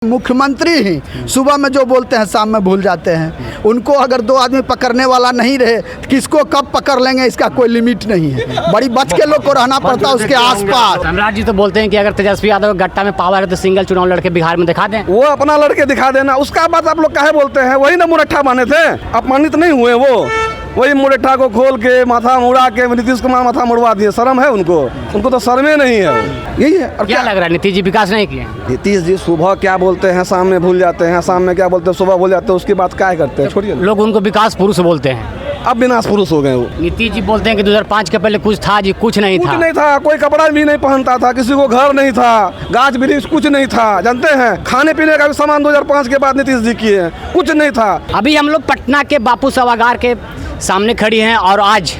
मुख्यमंत्री ही सुबह में जो बोलते हैं शाम में भूल जाते हैं। उनको अगर दो आदमी पकड़ने वाला नहीं रहे, किसको कब पकड़ लेंगे इसका कोई लिमिट नहीं है। बड़ी बच के लोग को रहना पड़ता है उसके आसपास। सम्राट जी तो बोलते हैं कि अगर तेजस्वी यादव गट्टा में पावर है तो सिंगल चुनाव लड़के बिहार में दिखा दें। वो अपना लड़के दिखा देना, उसका बात आप लोग काहे बोलते हैं? वही ना मुरट्ठा माने थे, अपमानित नहीं हुए वो। वही मुरट्ठा को खोल के माथा मुड़ा के नीतीश कुमार माथा मुड़वा दिए। शर्म है उनको? उनको तो शर्मे नहीं है। यही है। और क्या लग रहा है नीतीश जी विकास नहीं किए? नीतीश जी सुबह क्या बोलते हैं शाम में भूल जाते हैं, शाम में क्या बोलते हैं सुबह भूल जाते हैं, उसकी बात क्या करते हैं? छोड़िए। लोग उनको विकास पुरुष बोलते हैं, अब विनाश पुरुष हो गए वो। नीतीश जी बोलते हैं कि 2005 के पहले कुछ था जी, कुछ नहीं था। कुछ नहीं था, कोई कपड़ा भी नहीं पहनता था, किसी को घर नहीं था, गाछ वृक्ष कुछ नहीं था। जानते हैं खाने पीने का भी सामान 2005 के बाद नीतीश जी किए हैं, कुछ नहीं था। अभी हम लोग पटना के बापू सभागार के सामने खड़ी हैं और आज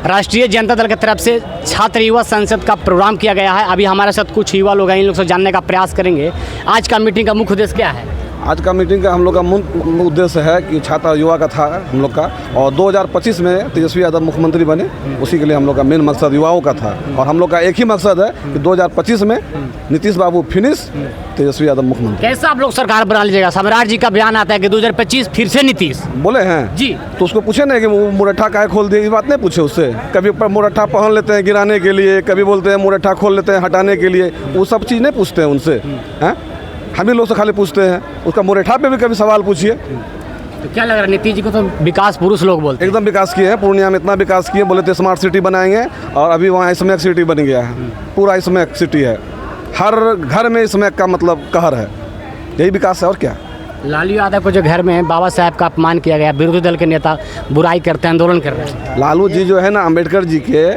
राष्ट्रीय जनता दल की तरफ से छात्र युवा संसद का प्रोग्राम किया गया है। अभी हमारे साथ कुछ युवा लोग हैं, इन लोग से जानने का प्रयास करेंगे आज का मीटिंग का मुख्य उद्देश्य क्या है। आज का मीटिंग का हम लोग का मुख्य उद्देश्य है कि छात्र युवा का था हम लोग का, और 2025 में तेजस्वी यादव मुख्यमंत्री बने, उसी के लिए हम लोग का मेन मकसद युवाओं का था। और हम लोग का एक ही मकसद है कि 2025 में नीतीश बाबू फिनिश, तेजस्वी यादव मुख्यमंत्री। कैसा आप लोग सरकार बना लीजिएगा? सम्राट जी का बयान आता है कि 2025 फिर से नीतीश बोले हैं जी, तो उसको पूछे नहीं कि मुरट्ठा काहे खोल दिए, ये बात नहीं पूछे उससे। कभी ऊपर मुरट्ठा पहन लेते हैं गिराने के लिए, कभी बोलते हैं मुरट्ठा खोल लेते हैं हटाने के लिए, वो सब चीज़ नहीं पूछते हैं उनसे। हैं हम ही लोग से खाली पूछते हैं, उसका मुरट्ठा पे भी कभी सवाल पूछिए। तो क्या लग रहा है नीतीश जी को तो विकास पुरुष लोग बोलते हैं? एकदम विकास किए हैं, पूर्णिया में इतना विकास किए, बोले थे स्मार्ट सिटी बनाएंगे, और अभी वहाँ स्मैक सिटी बन गया है, पूरा स्मैक सिटी है, हर घर में स्मैक का मतलब कहर है। यही विकास है और क्या। लालू यादव को जो घर में बाबा साहब का अपमान किया गया, विरोधी दल के नेता बुराई करते हैं, आंदोलन कर रहे हैं। लालू जी जो है ना अम्बेडकर जी के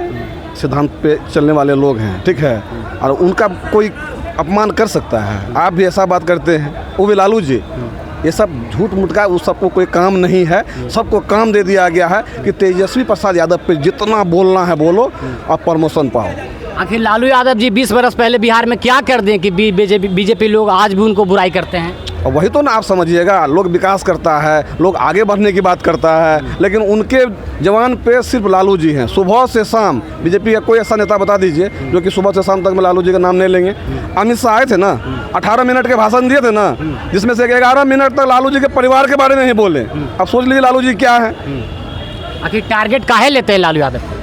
सिद्धांत पे चलने वाले लोग हैं, ठीक है, और उनका कोई अपमान कर सकता है? आप भी ऐसा बात करते हैं, वो भी लालू जी। ये सब झूठ मूठ का, उस सबको कोई काम नहीं है। सबको काम दे दिया गया है कि तेजस्वी प्रसाद यादव पे जितना बोलना है बोलो और प्रमोशन पाओ। आखिर लालू यादव जी 20 बरस पहले बिहार में क्या कर दें कि बीजेपी लोग आज भी उनको बुराई करते हैं? और वही तो ना आप समझिएगा, लोग विकास करता है, लोग आगे बढ़ने की बात करता है, लेकिन उनके जवान पे सिर्फ लालू जी हैं। सुबह से शाम बीजेपी का कोई ऐसा नेता बता दीजिए जो कि सुबह से शाम तक में लालू जी का नाम नहीं लेंगे। अमित शाह आए थे ना, 18 मिनट के भाषण दिए थे ना, जिसमें से 11 मिनट तक लालू जी के परिवार के बारे में ही बोले। अब सोच लीजिए लालू जी क्या है। आखिर टारगेट काहे लेते हैं लालू यादव?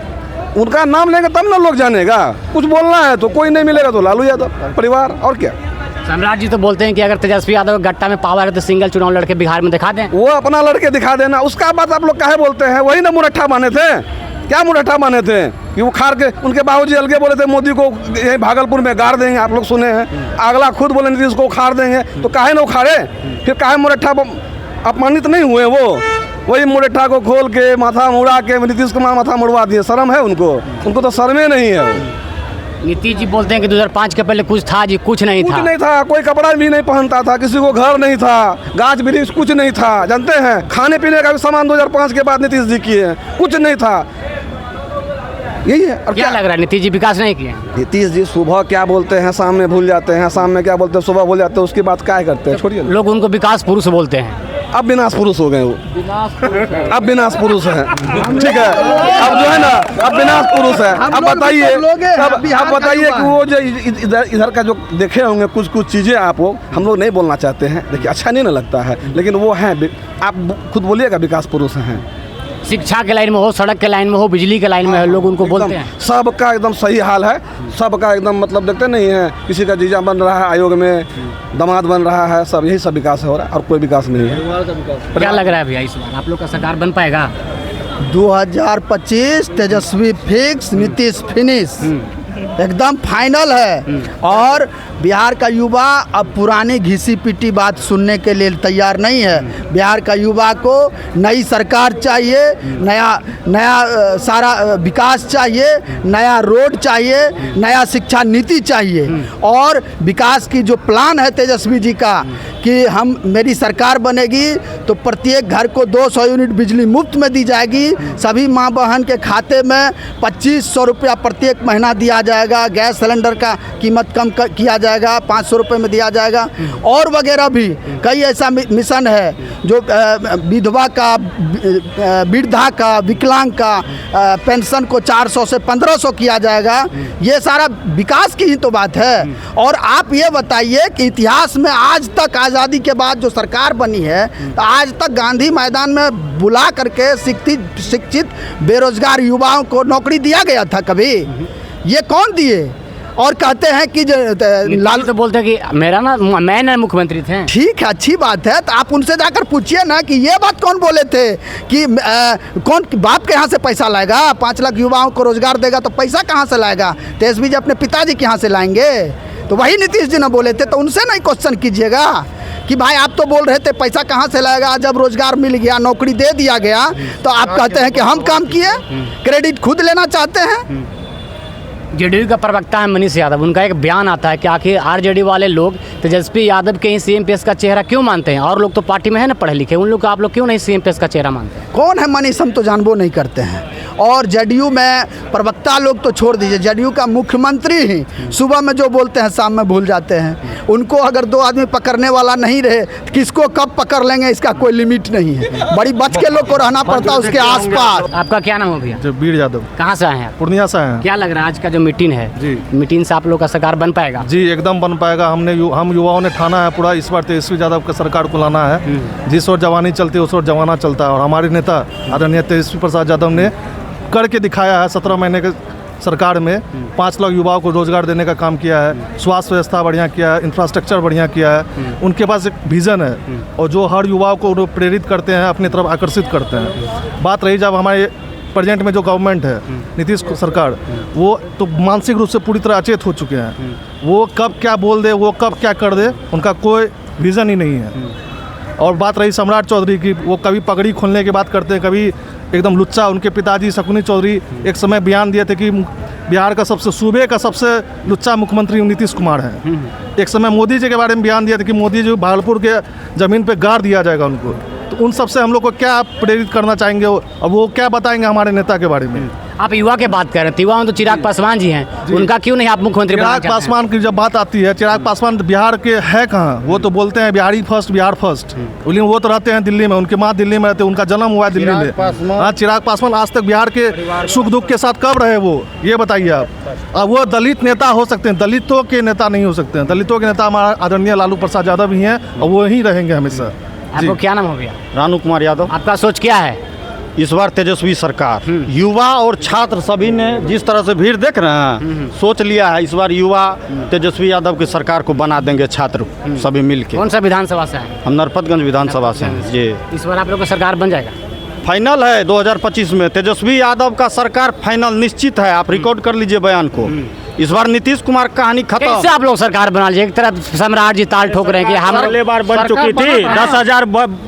उनका नाम लेंगे तब ना लोग जानेगा। कुछ बोलना है तो कोई नहीं मिलेगा तो लालू यादव परिवार, और क्या। सम्राट जी तो बोलते हैं कि अगर तेजस्वी यादव गट्टा में पावर है तो सिंगल चुनाव लड़के बिहार में दिखा दें। वो अपना लड़के दिखा देना, उसका बात आप लोग काहे बोलते हैं? वही ना मुरट्ठा माने थे। क्या मुरट्ठा माने थे कि उखाड़ के उनके बाबूजी अलगे बोले थे मोदी को यही भागलपुर में गाड़ देंगे, आप लोग सुने हैं। अगला खुद बोले नीतीश को उखाड़ देंगे, तो काहे ना उखाड़े? फिर काहे मुरट्ठा अपमानित नहीं हुए वो? वही मुरट्ठा को खोल के माथा मुड़ा के नीतीश कुमार माथा मुड़वा दिए। शर्म है उनको? उनको तो शर्मे नहीं है। नीतीश जी बोलते हैं कि 2005 के पहले कुछ था जी, कुछ नहीं था। कुछ नहीं था, कोई कपड़ा भी नहीं पहनता था, किसी को घर नहीं था, गाछ वृक्ष कुछ नहीं था। जानते हैं खाने पीने का भी सामान 2005 के बाद नीतीश जी किए हैं, कुछ नहीं था। यही है। और क्या लग रहा है नीतीश जी विकास नहीं किए? नीतीश जी सुबह क्या बोलते हैं शाम में भूल जाते हैं, शाम में क्या बोलते हैं सुबह भूल जाते हैं, उसकी बात क्या करते हैं? छोड़िए। लोग उनको विकास पुरुष बोलते हैं, अब विनाश पुरुष हो गए वो। अब विनाश पुरुष है, ठीक है। अब जो है ना, अब विनाश पुरुष है। अब बताइए, अब बताइए कि वो जो इधर का जो देखे होंगे कुछ चीज़ें, आप वो हम लोग नहीं बोलना चाहते हैं, देखिए अच्छा नहीं ना लगता है, लेकिन वो हैं, आप खुद बोलिएगा विकास पुरुष हैं। शिक्षा के लाइन में हो, सड़क के लाइन में हो, बिजली के लाइन में हो, लोग उनको बोलते हैं। सबका एकदम सही हाल है, सबका एकदम मतलब देखते नहीं है, किसी का जीजा बन रहा है आयोग में, दामाद बन रहा है, सब यही सब विकास हो रहा है और कोई विकास नहीं है। क्या लग रहा है भैया इस बार आप लोग का सरकार बन पाएगा? 2025 तेजस्वी फिक्स, नीतीश फिनिश, एकदम फाइनल है। और बिहार का युवा अब पुरानी घिसी पिटी बात सुनने के लिए तैयार नहीं है। बिहार का युवा को नई सरकार चाहिए, नया सारा विकास चाहिए, नया रोड चाहिए, नया शिक्षा नीति चाहिए। और विकास की जो प्लान है तेजस्वी जी का कि मेरी सरकार बनेगी तो प्रत्येक घर को 200 यूनिट बिजली मुफ्त में दी जाएगी, सभी माँ बहन के खाते में 2500 रुपया प्रत्येक महीना दिया जाएगा। जाएगा, गैस सिलेंडर का कीमत कम किया जाएगा, 500 रुपये में दिया जाएगा, और वगैरह भी कई ऐसा मिशन है जो विधवा का, वृद्धा का, विकलांग का पेंशन को 400 से 1500 किया जाएगा। ये सारा विकास की ही तो बात है। और आप ये बताइए कि इतिहास में आज तक आज़ादी के बाद जो सरकार बनी है, तो आज तक गांधी मैदान में बुला करके शिक्षित बेरोजगार युवाओं को नौकरी दिया गया था कभी? ये कौन दिए? और कहते हैं कि लाल तो बोलते हैं कि मैं ना मुख्यमंत्री थे। ठीक है, अच्छी बात है, तो आप उनसे जाकर पूछिए ना कि ये बात कौन बोले थे कि कौन बाप के यहाँ से पैसा लाएगा, 5 लाख युवाओं को रोजगार देगा तो पैसा कहाँ से लाएगा? तेजस्वी जी अपने पिताजी के यहाँ से लाएंगे? तो वही नीतीश जी ने बोले थे, तो उनसे नहीं क्वेश्चन कीजिएगा कि भाई आप तो बोल रहे थे पैसा कहाँ से लाएगा, जब रोजगार मिल गया, नौकरी दे दिया गया, तो आप कहते हैं कि हम काम किए, क्रेडिट खुद लेना चाहते हैं। जेडीयू का प्रवक्ता है मनीष यादव, उनका एक बयान आता है कि आखिर आरजेडी वाले लोग तेजस्वी यादव के ही सीएमपीएस का चेहरा क्यों मानते हैं? और लोग तो पार्टी में है ना पढ़े लिखे, उन लोग को आप लोग क्यों नहीं सीएमपीएस का चेहरा मानते हैं? कौन है मनीष, हम तो जानबो नहीं करते हैं। और जेडीयू में प्रवक्ता लोग तो छोड़ दीजिए, जेडीयू का मुख्यमंत्री ही सुबह में जो बोलते हैं शाम में भूल जाते हैं। उनको अगर 2 आदमी पकड़ने वाला नहीं रहे, किसको कब पकड़ लेंगे इसका कोई लिमिट नहीं है। बड़ी बच के लोग को रहना पड़ता है उसके आसपास। आपका क्या नाम हो भैया? वीर यादव। कहाँ से आए हैं आप? पूर्णिया से हैं। क्या लग रहा है आज का जो मीटिंग है जी, मीटिंग से आप लोग का सरकार बन पाएगा? जी एकदम बन पाएगा। हम युवाओं ने ठाना है पूरा, इस बार तेजस्वी यादव का सरकार को लाना है। जिस ओर जवानी चलती है उस ओर जमाना चलता है। और हमारे नेता आदरणीय तेजस्वी प्रसाद यादव ने करके दिखाया है। 17 महीने के सरकार में 5 लाख युवाओं को रोजगार देने का काम किया है, स्वास्थ्य व्यवस्था बढ़िया किया है, इंफ्रास्ट्रक्चर बढ़िया किया है। उनके पास एक विज़न है और जो हर युवाओं को प्रेरित करते हैं, अपनी तरफ आकर्षित करते हैं। बात रही जब हमारे प्रेजेंट में जो गवर्नमेंट है नीतीश सरकार, वो तो मानसिक रूप से पूरी तरह अचेत हो चुके हैं। वो कब क्या बोल दे, वो कब क्या कर दे, उनका कोई विज़न ही नहीं है। और बात रही सम्राट चौधरी की, वो कभी पगड़ी खोलने की बात करते हैं, कभी एकदम लुच्चा। उनके पिताजी शकुनी चौधरी एक समय बयान दिए थे कि बिहार का सूबे का सबसे लुच्चा मुख्यमंत्री नीतीश कुमार है। एक समय मोदी जी के बारे में बयान दिया था कि मोदी जी भागलपुर के ज़मीन पे गाड़ दिया जाएगा उनको। तो उन सबसे हम लोग को क्या प्रेरित करना चाहेंगे और वो क्या बताएंगे हमारे नेता के बारे में? आप युवा के बात कर रहे थे, युवा में तो चिराग पासवान जी हैं, उनका क्यों नहीं आप मुख्यमंत्री बनाना चाहते हैं? चिराग पासवान की जब बात आती है, चिराग पासवान बिहार के है कहाँ? वो तो बोलते हैं बिहारी फर्स्ट, बिहार फर्स्ट, लेकिन वो तो रहते हैं दिल्ली में, उनके माँ दिल्ली में रहते हैं, उनका जन्म हुआ है दिल्ली में। हाँ, चिराग पासवान आज तक बिहार के सुख दुख के साथ कब रहे वो, ये बताइए आप। अब वो दलित नेता हो सकते हैं, दलितों के नेता नहीं हो सकते हैं। दलितों के नेता हमारा आदरणीय लालू प्रसाद यादव ही हैं और वो ही रहेंगे हमेशा। आपको क्या नाम हो गया? रानू कुमार यादव। आपका सोच क्या है? इस बार तेजस्वी सरकार, युवा और छात्र सभी ने जिस तरह से भीड़ देख रहे हैं, सोच लिया है इस बार युवा तेजस्वी यादव की सरकार को बना देंगे, छात्र सभी मिलके। कौन सा विधानसभा से है? हम नरपतगंज विधानसभा से हैं जी। इस बार आप लोग का सरकार बन जाएगा? फाइनल है 2025 में तेजस्वी यादव का सरकार फाइनल निश्चित है। आप रिकॉर्ड कर लीजिए बयान को। इस बार नीतीश कुमार कहानी खत्म। कैसे आप लोग सरकार बना लीजिए? एक तरफ सम्राट जी ताल ठोक रहे हैं कि हम अगले बार बन चुकी थी, 10,000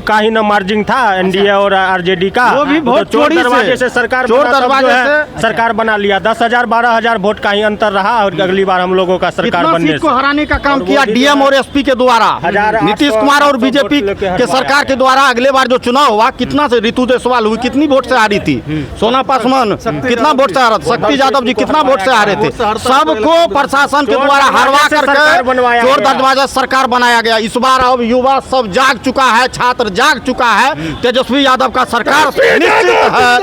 का ही न मार्जिन था एनडीए और आरजेडी का। वो भी वोट चोर चोरी दरवाजे से सरकार चोर बना, दरवाजे जो है से सरकार बना लिया। 10,000 12,000 वोट का ही अंतर रहा और अगली बार हम लोगों का सरकार बनने सीट को से हराने का काम और किया वो भी डीएम जो और एसपी के द्वारा। 1800 नीतीश कुमार और बीजेपी के सरकार के द्वारा अगले बार जो चुनाव हुआ, कितना से ऋतु देशवाल हुई, कितनी वोट से हारी थी? सोना पासवान कितना वोट से हारा था? शक्ति यादव जी कितना वोट से हारे थे? सबको प्रशासन के द्वारा हरवा करके चोर दरवाजा सरकार बनाया गया। इस बार अब युवा सब जाग चुका है, छात्र जाग चुका है। तेजस्वी यादव का सरकार निश्चित है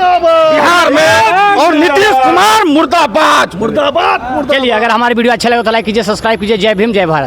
बिहार में और नीतीश कुमार मुर्दाबाद। चलिए, अगर हमारी वीडियो अच्छा लगे तो लाइक कीजिए, सब्सक्राइब कीजिए। जय भीम, जय भारत।